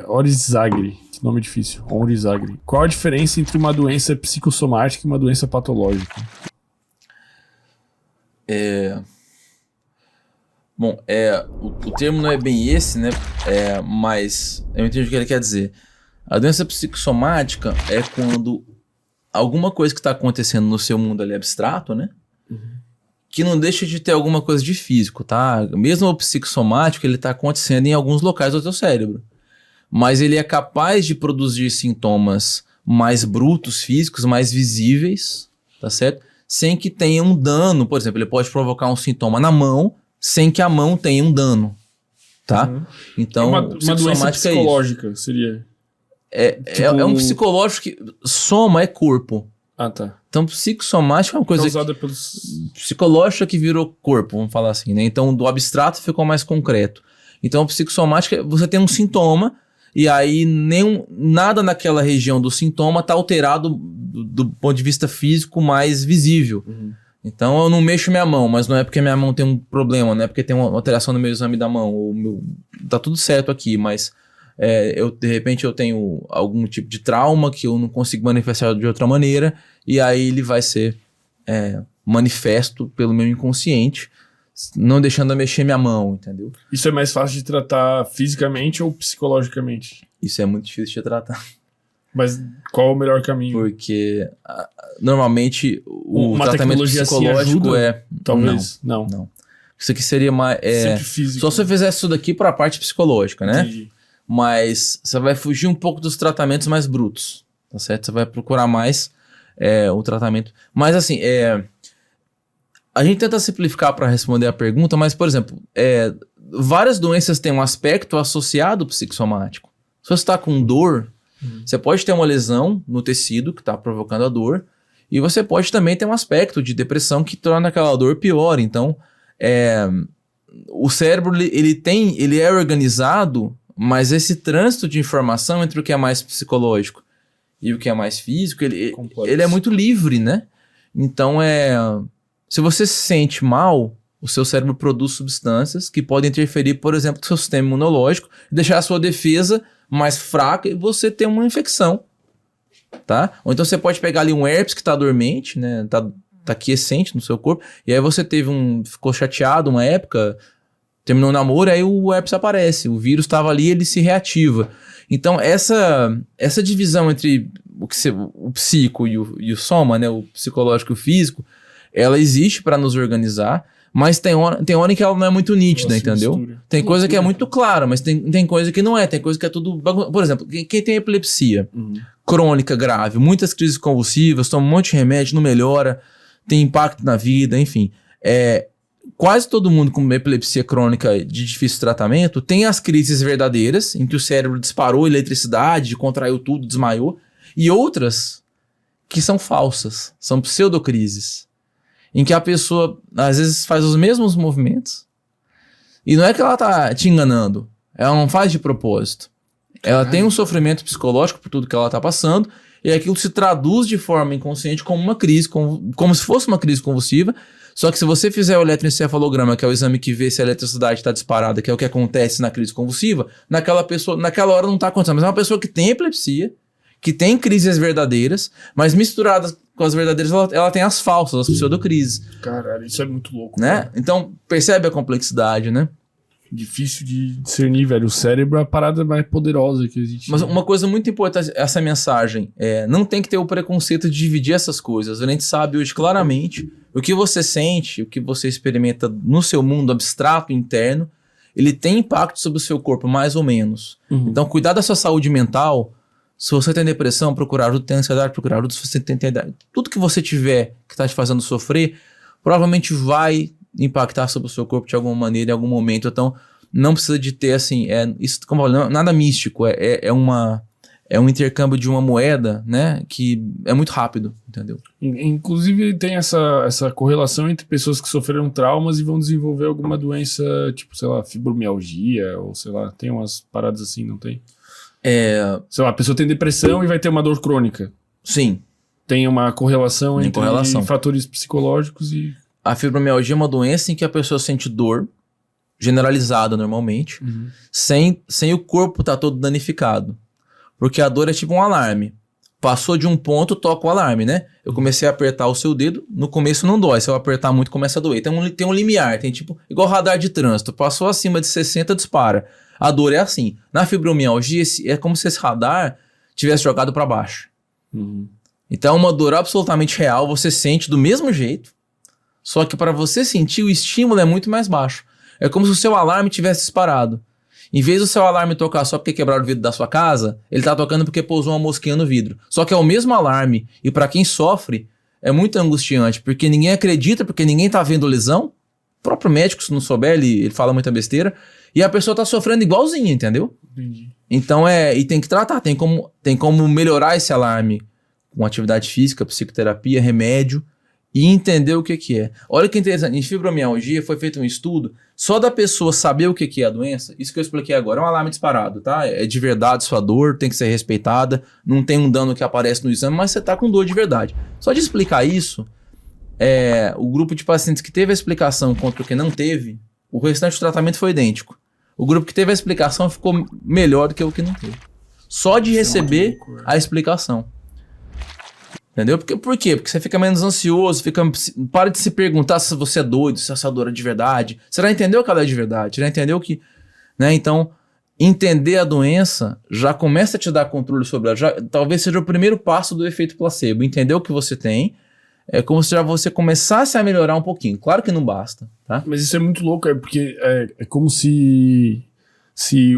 Orizagri, que nome difícil. Orizagri. Qual a diferença entre uma doença psicossomática e uma doença patológica? Bom, o termo não é bem esse, né? Mas eu entendi o que ele quer dizer. A doença psicossomática é quando alguma coisa que está acontecendo no seu mundo ali abstrato, né? Que não deixa de ter alguma coisa de físico, tá? Mesmo o psicossomático, ele está acontecendo em alguns locais do teu cérebro. Mas ele é capaz de produzir sintomas mais brutos, físicos, mais visíveis, tá certo? Sem que tenha um dano. Por exemplo, ele pode provocar um sintoma na mão, sem que a mão tenha um dano, tá? Então, uma doença psicológica seria... É um psicológico que... Soma é corpo. Ah, tá. Então, psicossomático é uma coisa causada pelos... psicológica que virou corpo, vamos falar assim, né? Então, do abstrato ficou mais concreto. Então, psicossomática, você tem um sintoma e aí nada naquela região do sintoma está alterado do ponto de vista físico mais visível. Então, eu não mexo minha mão, mas não é porque minha mão tem um problema, não é porque tem uma alteração no meu exame da mão. Tá tudo certo aqui, mas de repente eu tenho algum tipo de trauma que eu não consigo manifestar de outra maneira, e aí ele vai ser manifesto pelo meu inconsciente, não deixando eu mexer minha mão, entendeu? Isso é mais fácil de tratar fisicamente ou psicologicamente? Isso é muito difícil de tratar. Mas qual é o melhor caminho? Porque normalmente o uma tratamento assim psicológico ajuda? Talvez não. Isso aqui seria mais... sempre físico. Só se você fizesse isso daqui para a parte psicológica, né? Entendi. Mas você vai fugir um pouco dos tratamentos mais brutos, tá certo? Você vai procurar mais o tratamento. Mas assim, a gente tenta simplificar para responder a pergunta, mas, por exemplo, várias doenças têm um aspecto associado psicossomático. Se você está com dor, você pode ter uma lesão no tecido que está provocando a dor, e você pode também ter um aspecto de depressão que torna aquela dor pior. Então, o cérebro ele é organizado, mas esse trânsito de informação entre o que é mais psicológico e o que é mais físico, ele é muito livre, né? Então, se você se sente mal, o seu cérebro produz substâncias que podem interferir, por exemplo, no seu sistema imunológico, deixar a sua defesa mais fraca e você ter uma infecção, tá? Ou então você pode pegar ali um herpes que está dormente, né? Tá quiescente no seu corpo, e aí você ficou chateado uma época, terminou o namoro, aí o herpes aparece, o vírus estava ali, ele se reativa. Então essa divisão entre o psico e o soma, né, o psicológico e o físico, ela existe para nos organizar, mas tem hora em que ela não é muito nítida, entendeu? Tem coisa que é muito clara, mas tem coisa que não é, tem coisa que é tudo... Por exemplo, quem tem epilepsia crônica grave, muitas crises convulsivas, toma um monte de remédio, não melhora, tem impacto na vida, enfim. Quase todo mundo com epilepsia crônica de difícil tratamento tem as crises verdadeiras, em que o cérebro disparou eletricidade, contraiu tudo, desmaiou, e outras que são falsas, são pseudocrises, em que a pessoa às vezes faz os mesmos movimentos, e não é que ela tá te enganando, ela não faz de propósito. Ela tem um sofrimento psicológico por tudo que ela tá passando, e aquilo se traduz de forma inconsciente como uma crise, como se fosse uma crise convulsiva. Só que se você fizer o eletroencefalograma, que é o exame que vê se a eletricidade está disparada, que é o que acontece na crise convulsiva, naquela hora não está acontecendo. Mas é uma pessoa que tem epilepsia, que tem crises verdadeiras, mas misturadas com as verdadeiras, ela tem as falsas, as pseudocrises. Caralho, isso é muito louco. Né? Então, percebe a complexidade, né? Difícil de discernir, velho. O cérebro é a parada mais poderosa que existe. Mas uma coisa muito importante, essa mensagem, não tem que ter o preconceito de dividir essas coisas. A gente sabe hoje claramente o que você sente, o que você experimenta no seu mundo abstrato interno, ele tem impacto sobre o seu corpo, mais ou menos. Então, cuidar da sua saúde mental, se você tem depressão, procurar ajuda, tem ansiedade, procurar ajuda, se você tem ansiedade. Tudo que você tiver que está te fazendo sofrer, provavelmente vai impactar sobre o seu corpo de alguma maneira, em algum momento. Então, não precisa de ter, assim, isso, como eu falo, nada místico, é um intercâmbio de uma moeda, né, que é muito rápido, entendeu? Inclusive, tem essa correlação entre pessoas que sofreram traumas e vão desenvolver alguma doença, tipo, sei lá, fibromialgia, ou sei lá, tem umas paradas assim, não tem? Sei lá, a pessoa tem depressão e vai ter uma dor crônica. Sim. Tem uma correlação entre fatores psicológicos e... A fibromialgia é uma doença em que a pessoa sente dor, generalizada normalmente, sem o corpo estar todo danificado. Porque a dor é tipo um alarme. Passou de um ponto, toca o alarme, né? Eu comecei a apertar o seu dedo, no começo não dói, se eu apertar muito começa a doer. Tem um limiar, tem tipo, igual radar de trânsito, passou acima de 60, dispara. A dor é assim. Na fibromialgia, é como se esse radar tivesse jogado para baixo. Então é uma dor absolutamente real, você sente do mesmo jeito, só que para você sentir o estímulo é muito mais baixo. É como se o seu alarme tivesse disparado. Em vez do seu alarme tocar só porque quebraram o vidro da sua casa, ele tá tocando porque pousou uma mosquinha no vidro. Só que é o mesmo alarme, e para quem sofre, é muito angustiante, porque ninguém acredita, porque ninguém tá vendo lesão. O próprio médico, se não souber, ele fala muita besteira, e a pessoa tá sofrendo igualzinho, entendeu? Entendi. Então e tem que tratar, tem como melhorar esse alarme com atividade física, psicoterapia, remédio, e entender o que é. Olha que interessante, em fibromialgia foi feito um estudo, só da pessoa saber o que é a doença, isso que eu expliquei agora, é um alarme disparado, tá? É de verdade sua dor, tem que ser respeitada, não tem um dano que aparece no exame, mas você tá com dor de verdade. Só de explicar isso, o grupo de pacientes que teve a explicação contra o que não teve, o restante do tratamento foi idêntico. O grupo que teve a explicação ficou melhor do que o que não teve. Só de receber a explicação. Entendeu? Por quê? Porque você fica menos ansioso, para de se perguntar se você é doido, se essa dor é de verdade. Você já entendeu que ela é de verdade, você já entendeu que... Né? Então, entender a doença já começa a te dar controle sobre ela. Talvez seja o primeiro passo do efeito placebo. Entender o que você tem, é como se já você começasse a melhorar um pouquinho. Claro que não basta, tá? Mas isso é muito louco, porque é como se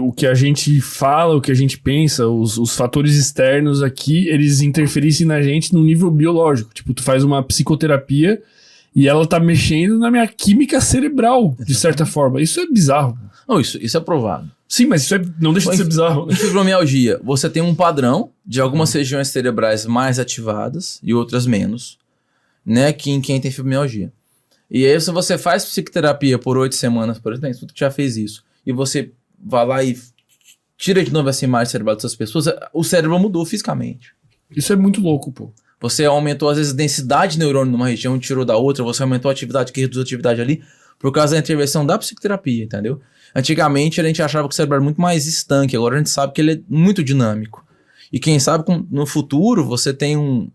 o que a gente fala, o que a gente pensa, os fatores externos aqui, eles interferissem na gente num nível biológico. Tipo, tu faz uma psicoterapia e ela tá mexendo na minha química cerebral, de certa forma. Isso é bizarro. Não, isso é provado. Sim, mas isso não deixa de ser bizarro. Em fibromialgia, você tem um padrão de algumas regiões cerebrais mais ativadas e outras menos, né, que em quem tem fibromialgia. E aí, se você faz psicoterapia por 8 semanas, por exemplo, tu já fez isso, e você vai lá e tira de novo essa imagem cerebral dessas pessoas, o cérebro mudou fisicamente. Isso é muito louco, pô. Você aumentou, às vezes, a densidade de neurônio numa região e tirou da outra, você aumentou a atividade que reduz a atividade ali, por causa da intervenção da psicoterapia, entendeu? Antigamente, a gente achava que o cérebro era muito mais estanque, agora a gente sabe que ele é muito dinâmico. E quem sabe, no futuro, você tem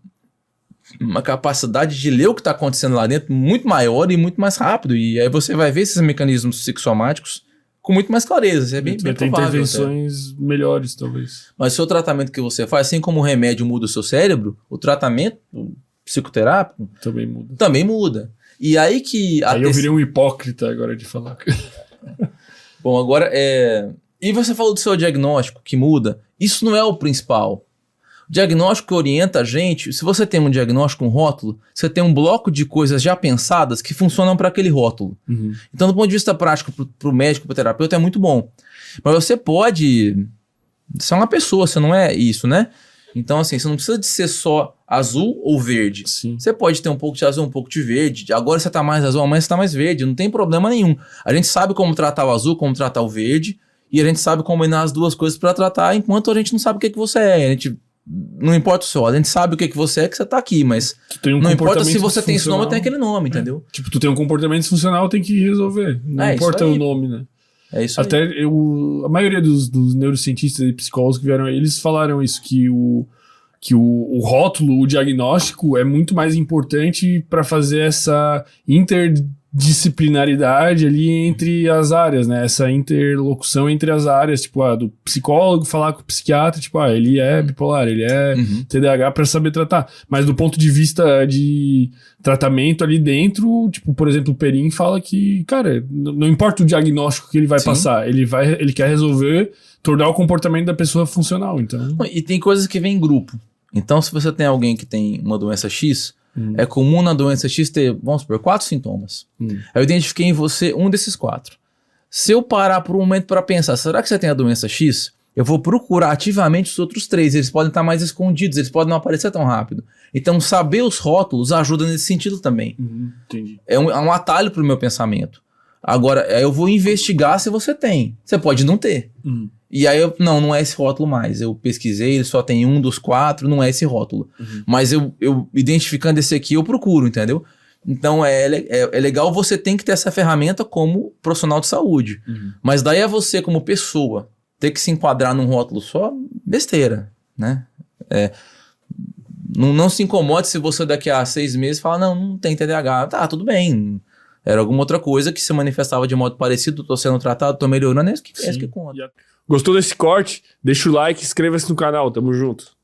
uma capacidade de ler o que está acontecendo lá dentro muito maior e muito mais rápido, e aí você vai ver esses mecanismos psicossomáticos com muito mais clareza. Isso é bem provável. Intervenções melhores, talvez. Mas o seu tratamento que você faz, assim como o remédio muda o seu cérebro, o tratamento psicoterápico também muda. E aí que... Aí eu virei um hipócrita agora de falar. Bom, agora E você falou do seu diagnóstico que muda. Isso não é o principal. O diagnóstico orienta a gente. Se você tem um diagnóstico, um rótulo, você tem um bloco de coisas já pensadas que funcionam para aquele rótulo. Uhum. Então, do ponto de vista prático, para o médico, para o terapeuta, é muito bom. Mas você pode... Você é uma pessoa, você não é isso, né? Então, assim, você não precisa de ser só azul ou verde. Sim. Você pode ter um pouco de azul, um pouco de verde. Agora você tá mais azul, amanhã você tá mais verde. Não tem problema nenhum. A gente sabe como tratar o azul, como tratar o verde. E a gente sabe combinar as duas coisas para tratar, enquanto a gente não sabe o que você é. A gente... Não importa o seu, a gente sabe o que você é, que você tá aqui, mas não importa se você tem esse nome ou tem aquele nome, entendeu? Tipo, tu tem um comportamento disfuncional, tem que resolver. Não importa o nome, né? É isso Até aí. A maioria dos neurocientistas e psicólogos que vieram aí, eles falaram isso, que o rótulo, o diagnóstico é muito mais importante para fazer essa interdisciplinaridade ali entre as áreas, né? Essa interlocução entre as áreas, tipo, do psicólogo falar com o psiquiatra, tipo, ele é bipolar, ele é TDAH, para saber tratar. Mas do ponto de vista de tratamento ali dentro, tipo, por exemplo, o Perim fala que, cara, não importa o diagnóstico que ele vai passar, ele quer resolver, tornar o comportamento da pessoa funcional, então... E tem coisas que vêm em grupo. Então, se você tem alguém que tem uma doença X, é comum na doença X ter, vamos supor, 4 sintomas. Eu identifiquei em você um desses 4. Se eu parar por um momento para pensar, será que você tem a doença X? Eu vou procurar ativamente os outros 3. Eles podem estar mais escondidos, eles podem não aparecer tão rápido. Então, saber os rótulos ajuda nesse sentido também. Entendi. É um atalho para o meu pensamento. Agora, eu vou investigar se você tem. Você pode não ter. E aí, não é esse rótulo mais. Eu pesquisei, ele só tem um dos 4, não é esse rótulo. Mas eu identificando esse aqui, eu procuro, entendeu? Então, é legal, você tem que ter essa ferramenta como profissional de saúde. Mas daí é você, como pessoa, ter que se enquadrar num rótulo só, besteira, né? Não se incomode se você daqui a 6 meses fala, não tem TDAH. Tá, tudo bem. Era alguma outra coisa que se manifestava de modo parecido, tô sendo tratado, tô melhorando, é isso que conta. Gostou desse corte? Deixa o like, inscreva-se no canal, tamo junto.